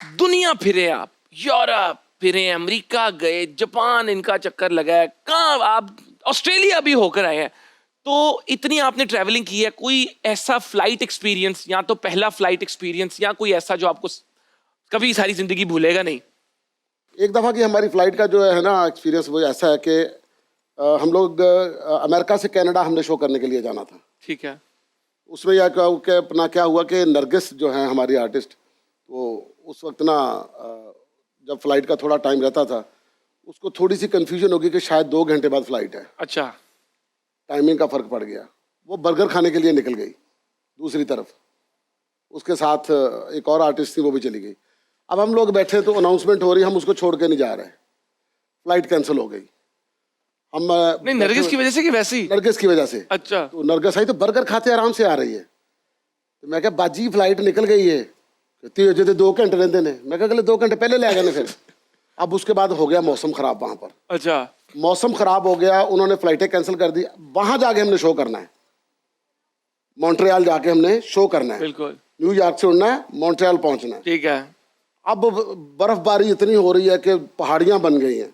दुनिया फिरे आप, यूरोप फिरे, अमेरिका गए, जापान इनका चक्कर लगा है, कहाँ आप ऑस्ट्रेलिया भी होकर आए हैं। तो इतनी आपने ट्रैवलिंग की है, कोई ऐसा फ्लाइट एक्सपीरियंस या तो पहला फ्लाइट एक्सपीरियंस या कोई ऐसा जो आपको कभी सारी जिंदगी भूलेगा नहीं? एक दफ़ा की हमारी फ़्लाइट का जो है ना एक्सपीरियंस वो ऐसा है कि हम लोग अमेरिका से कनाडा हमने शो करने के लिए जाना था। ठीक है। उसमें यह क्या अपना क्या हुआ कि नरगिस जो है हमारी आर्टिस्ट, वो उस वक्त ना जब फ़्लाइट का थोड़ा टाइम रहता था उसको थोड़ी सी कन्फ्यूजन होगी कि शायद 2 घंटे बाद फ़्लाइट है। अच्छा। टाइमिंग का फ़र्क पड़ गया। वो बर्गर खाने के लिए निकल गई दूसरी तरफ, उसके साथ एक और आर्टिस्ट थी, वो भी चली गई। अब हम लोग बैठे तो अनाउंसमेंट हो रही, हम उसको छोड़ के नहीं जा रहे, फ़्लाइट कैंसिल हो गई। हम नहीं, नरगिस की वजह से कि वैसे ही? नरगिस की वजह से। अच्छा। तो नरगिस आई तो बर्गर खाते आराम से आ रही है, तो मैं कहा बाजी फ़्लाइट निकल गई है, कहती है जो 2 घंटे रहते ने। मैं कहा 2 घंटे पहले ले आ गए फिर। अब उसके बाद हो गया मौसम ख़राब वहाँ पर। अच्छा। मौसम ख़राब हो गया, उन्होंने फ़्लाइटें कैंसिल कर दी। वहाँ जाके हमने शो करना है, मॉन्ट्रियल जाके हमने शो करना है। बिल्कुल। न्यूयॉर्क से उड़ना है, मॉन्ट्रियल पहुँचना है। ठीक है। अब बर्फबारी इतनी हो रही है कि पहाड़ियाँ बन गई हैं,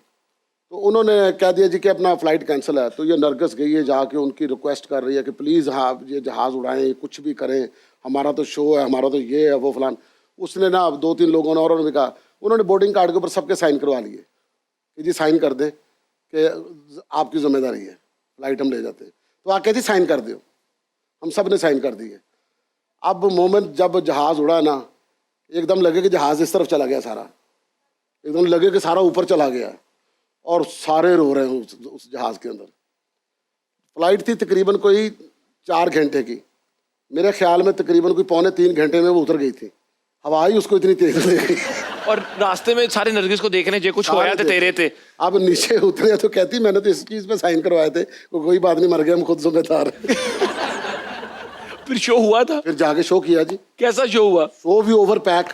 तो उन्होंने कह दिया जी कि अपना फ़्लाइट कैंसिल है। तो ये नरगिस गई है, जाके उनकी रिक्वेस्ट कर रही है कि प्लीज़ हाँ ये जहाज़ उड़ाएं, कुछ भी करें, हमारा तो शो है, हमारा तो ये है वो फलान। उसने ना 2-3 लोगों ने और भी कहा, उन्होंने बोर्डिंग कार्ड के ऊपर सबके साइन करवा लिए कि जी साइन कर दें कि आपकी जिम्मेदारी है, फ़्लाइट हम ले जाते हैं। तो आप कहती साइन कर दो, हम सब ने साइन कर दिए। अब मोमेंट जब जहाज़ उड़ा ना, एकदम लगे कि जहाज़ इस तरफ चला गया सारा, एकदम लगे कि सारा ऊपर चला गया और सारे रो रहे हैं उस जहाज़ के अंदर। फ़्लाइट थी तकरीबन कोई 4 घंटे की, मेरे ख्याल में तकरीबन कोई 2.25-3 घंटे में वो उतर गई थी। हवा ही उसको इतनी तेज ले गई। और रास्ते में सारे नरगिस को देखने जे कुछ होया थे तेरे थे। अब नीचे उतरे तो कहती मैंने तो इस चीज़ पे साइन करवाए थे, कोई बात नहीं, मर गया, हम खुद जिम्मेदार। फिर शो हुआ था? फिर जाके शो किया जी। कैसा शो हुआ? शो भी ओवर पैक।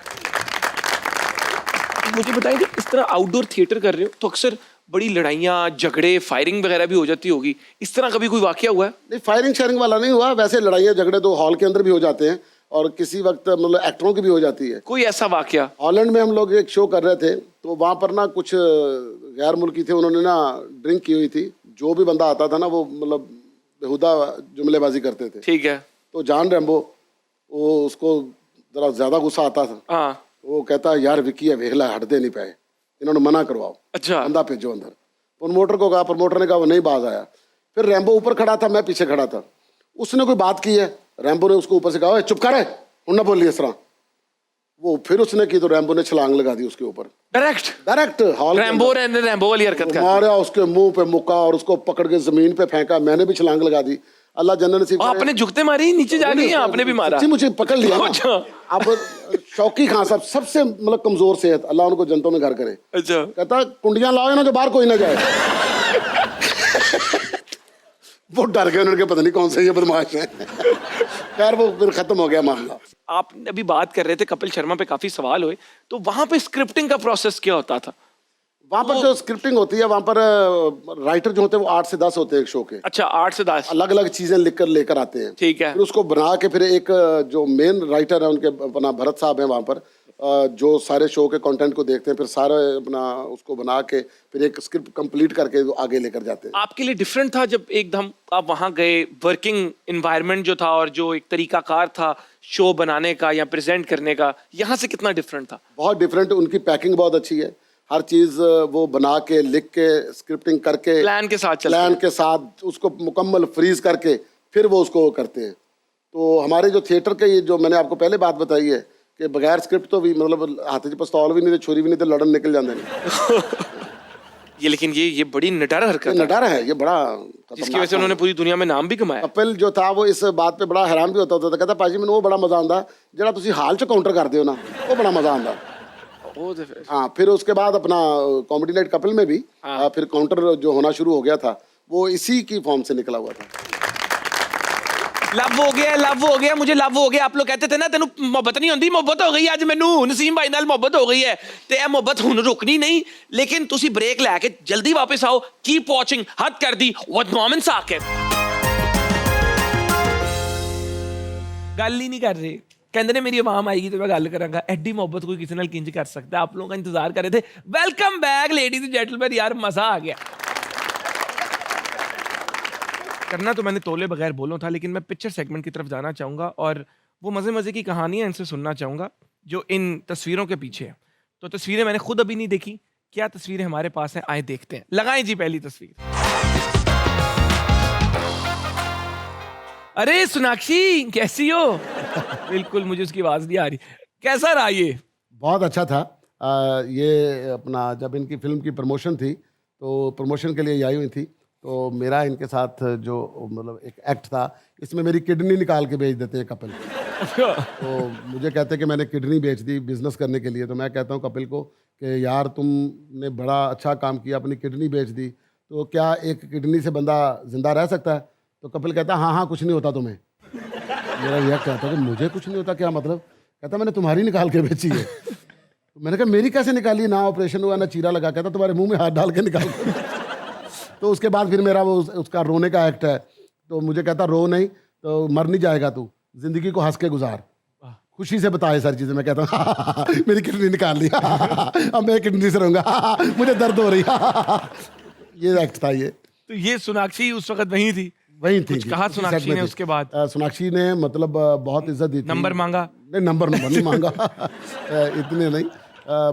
मुझे बताइए कि इस तरह आउटडोर थिएटर कर रहे हो तो अक्सर बड़ी लड़ाइयाँ, झगड़े, फायरिंग वगैरह भी हो जाती होगी, इस तरह कभी कोई वाकया हुआ है? नहीं, फायरिंग शेयरिंग वाला नहीं हुआ, वैसे लड़ाइयाँ झगड़े तो हॉल के अंदर भी हो जाते हैं और किसी वक्त मतलब एक्टरों की भी हो जाती है। कोई ऐसा वाकया? हॉलैंड में हम लोग एक शो कर रहे थे, तो वहाँ पर ना कुछ गैर मुल्की थे, उन्होंने ना ड्रिंक की हुई थी। जो भी बंदा आता था ना वो मतलब बेहुदा जुमलेबाजी करते थे। ठीक है। तो जॉन रैम्बो, वो उसको ज़रा ज़्यादा गुस्सा आता था। हाँ। वो कहता यार विकी है वेखला हट दे नहीं पाए, इन्होंने मना करवाओ, अच्छा। बंदा भेजो अंदर। प्रमोटर को कहा, प्रमोटर ने कहा वो नहीं बाज आया। फिर रैम्बो ऊपर खड़ा था, मैं पीछे खड़ा था, उसने कोई बात की है, रैम्बो ने उसको ऊपर से कहा चुप कर, उन ना बोलिए इस तरह। वो फिर उसने की तो रैम्बो ने छलांग लगा दी उसके ऊपर, डायरेक्ट हॉल। रैम्बो वाली हरकत कर मारा उसके मुंह पे मुक्का और उसको पकड़ के जमीन पे फेंका। मैंने भी छलांग लगा दी। अल्लाह जन्नत नसीब करे। आपने झुकते मारी नीचे जा रही है, आपने भी मारा? सच्ची मुझे पकड़ लिया ना। अच्छा। अब शौकी खान साहब सबसे मतलब कमजोर सेहत, अल्लाह उनको जन्नतों में घर करे। अच्छा। कहता कुंडियां लाओ ना जो बाहर कोई ना जाए। वो डर गए, उन्होंने पता नहीं कौन से ये बदमाश है। खैर वो फिर खत्म हो गया मामला। आप अभी बात कर रहे थे कपिल शर्मा पे, काफी सवाल हुए, तो वहां पे स्क्रिप्टिंग का प्रोसेस क्या होता था? वहाँ पर जो स्क्रिप्टिंग होती है, वहाँ पर राइटर जो होते हैं वो 8 से 10 होते हैं एक शो के। अच्छा, 8 से 10 अलग अलग चीजें लिख कर लेकर आते हैं। ठीक है। फिर उसको बना के फिर एक जो मेन राइटर है उनके अपना भरत साहब हैं वहाँ पर, जो सारे शो के कंटेंट को देखते हैं, फिर सारे अपना उसको बना के फिर एक स्क्रिप्ट कंप्लीट करके आगे लेकर जाते हैं। आपके लिए डिफरेंट था जब एकदम आप वहां गए, वर्किंग एनवायरनमेंट जो था और जो एक तरीकाकार था शो बनाने का या प्रेजेंट करने का, यहाँ से कितना डिफरेंट था? बहुत डिफरेंट। उनकी पैकिंग बहुत अच्छी है, हर चीज़ वो बना के लिख के स्क्रिप्टिंग करके प्लान के साथ चलते प्लान हैं। के साथ उसको मुकम्मल फ्रीज करके फिर वो उसको करते हैं। तो हमारे जो थिएटर के ये जो मैंने आपको पहले बात बताई है कि बगैर स्क्रिप्ट तो भी मतलब हाथ च पिस्तौल भी नहीं थे, छुरी भी नहीं थे, लड़न निकल जाते नहीं। ये लेकिन ये बड़ी निडर हरकत है, नटारा है ये, बड़ा जिसकी वजह से उन्होंने पूरी दुनिया में नाम भी कमाया। कपिल जो था वो इस बात पे बड़ा हैरान भी होता था, कहता पाजी मैंने वो बड़ा मजा आंदा जरा तुसी हाल च काउंटर करते हो ना, वो बड़ा मजा आंदा। वो तो फिर हाँ, फिर उसके बाद अपना कॉमेडी नाइट कपिल में भी फिर काउंटर जो होना शुरू हो गया था वो इसी की फॉर्म से निकला हुआ था। लव हो गया, मुझे लव हो गया। आप लोग कहते थे ना तेनू मोहब्बत नहीं होंदी, मोहब्बत हो गई अज मैनू नसीम भाई नाल मोहब्बत हो गई है, ते यह मोहब्बत हुण रुकनी नहीं, लेकिन तुसी ब्रेक लैके जल्दी वापस आओ। कीप वॉचिंग हद कर दी विद मोमिन साकिब। गल ही नहीं कर रहे, ਕਹਿੰਦੇ ਨੇ ਮੇਰੀ ਆਵਾਮ ਆਏਗੀ ਤੇ ਮੈਂ ਗੱਲ ਕਰਾਂਗਾ। ਐਡੀ ਮੁਹੱਬਤ ਕੋਈ ਕਿਸੇ ਨਾਲ ਕਿੰਜ ਕਰ ਸਕਦਾ। आप लोगों का इंतजार कर रहे थे। Welcome back ladies and gentleman. यार मजा आ गया। करना तो मैंने तोले बगैर बोलो था, लेकिन मैं पिक्चर सेगमेंट की तरफ जाना चाहूंगा और वो मजे मजे की कहानियां इनसे सुनना चाहूंगा जो इन तस्वीरों के पीछे है। तो तस्वीरें मैंने खुद अभी नहीं देखी, क्या तस्वीरें हमारे पास हैं, आए देखते हैं। लगाएं जी पहली तस्वीर। अरे सोनाक्षी कैसी हो? बिल्कुल मुझे उसकी आवाज नहीं आ रही। कैसा रहा ये? बहुत अच्छा था। ये अपना जब इनकी फिल्म की प्रमोशन थी तो प्रमोशन के लिए ये आई हुई थी, तो मेरा इनके साथ जो मतलब एक एक्ट था, इसमें मेरी किडनी निकाल के बेच देते हैं कपिल। तो मुझे कहते हैं कि मैंने किडनी बेच दी बिजनेस करने के लिए। तो मैं कहता हूँ कपिल को कि यार तुमने बड़ा अच्छा काम किया, अपनी किडनी बेच दी, तो क्या एक किडनी से बंदा जिंदा रह सकता है? तो कपिल कहता हाँ हाँ कुछ नहीं होता तुम्हें। मेरा रिएक्ट कहता कि मुझे कुछ नहीं होता, क्या मतलब? कहता मैंने तुम्हारी निकाल के बेची है। तो मैंने कहा मेरी कैसे निकाली? ना ऑपरेशन हुआ ना चीरा लगा। कहता तुम्हारे मुंह में हाथ डाल के निकाल के। तो उसके बाद फिर मेरा वो उसका रोने का एक्ट है। तो मुझे कहता रो नहीं तो मर नहीं जाएगा तू, जिंदगी को हंस के गुजार, खुशी से बताए सारी चीजें। मैं कहता हूँ मेरी किडनी निकाल ली, अब मैं किडनी से रहूंगा, मुझे दर्द हो रही। ये एक्ट था ये। तो ये सोनाक्षी उस वक्त वहीं थी? वही थी। कुछ कहा सोनाक्षी ने उसके बाद? सोनाक्षी ने मतलब बहुत इज्जत दी थी। नंबर मांगा? नहीं, नंबर नहीं मांगा। इतने नहीं,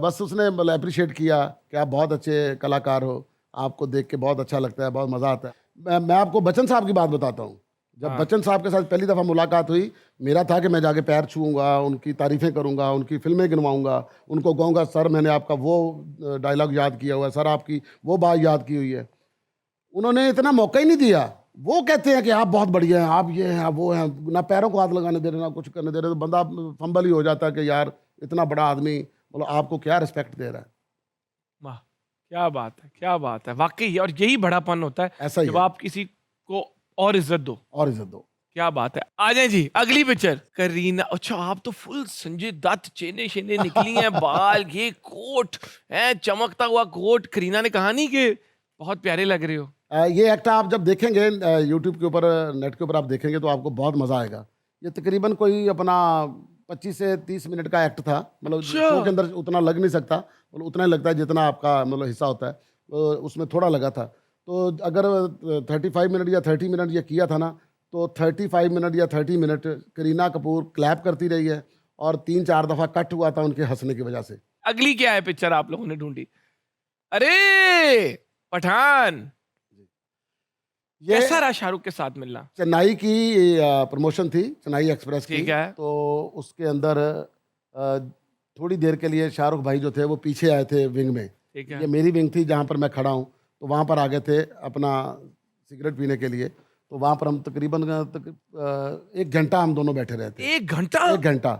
बस उसने मतलब अप्रिशिएट किया कि आप बहुत अच्छे कलाकार हो, आपको देख के बहुत अच्छा लगता है, बहुत मज़ा आता है। मैं आपको बच्चन साहब की बात बताता हूँ। जब बच्चन साहब के साथ पहली दफ़ा मुलाकात हुई, मेरा था कि मैं जाके पैर छूऊंगा, उनकी तारीफ़ें करूंगा, उनकी फिल्में गिनवाऊंगा, उनको कहूँगा सर मैंने आपका वो डायलॉग याद किया हुआ है, सर आपकी वो बात याद की हुई है। उन्होंने इतना मौका ही नहीं दिया। वो कहते हैं कि आप बहुत बढ़िया हैं, आप ये हैं, आप वो हैं, ना पैरों को हाथ लगाने दे रहे, ना कुछ करने दे रहे। तो बंदा फंबल ही हो जाता है कि यार इतना बड़ा आदमी मतलब आपको क्या रिस्पेक्ट दे रहा है। वाह क्या बात है, क्या बात है वाकई। और यही बड़ापन होता है, ऐसा ही जब है। आप किसी को और इज्जत दो। और इज्जत दो। क्या बात है। आ जाए जी अगली पिक्चर। करीना। अच्छा आप तो फुल संजय दत्त, चेने शेने निकली हैं, बाल, ये कोट है, चमकता हुआ कोट। करीना ने कहा नहीं कि बहुत प्यारे लग रहे हो? ये एक्ट आप जब देखेंगे यूट्यूब के ऊपर, नेट के ऊपर आप देखेंगे तो आपको बहुत मज़ा आएगा। ये तकरीबन कोई अपना 25 से 30 मिनट का एक्ट था। मतलब शो के अंदर उतना लग नहीं सकता, मतलब उतना ही लगता है जितना आपका मतलब हिस्सा होता है। तो उसमें थोड़ा लगा था। तो अगर 35 मिनट या 30 मिनट ये किया था ना, तो 35 मिनट या 30 मिनट करीना कपूर क्लैप करती रही है और 3-4 दफ़ा कट हुआ था उनके हंसने की वजह से। अगली क्या है पिक्चर आप लोगों ने ढूंढी? अरे पठान। ये कैसा रहा शाहरुख के साथ मिलना? चेन्नई की प्रमोशन थी, चेन्नई एक्सप्रेस की। ठीक है। तो उसके अंदर थोड़ी देर के लिए शाहरुख भाई जो थे वो पीछे आए थे विंग में। ठीक है। ये मेरी विंग थी जहाँ पर मैं खड़ा हूँ, तो वहाँ पर आ गए थे अपना सिगरेट पीने के लिए। तो वहाँ पर हम तकरीबन 1 घंटा हम दोनों बैठे रहे थे। 1 घंटा? 1 घंटा।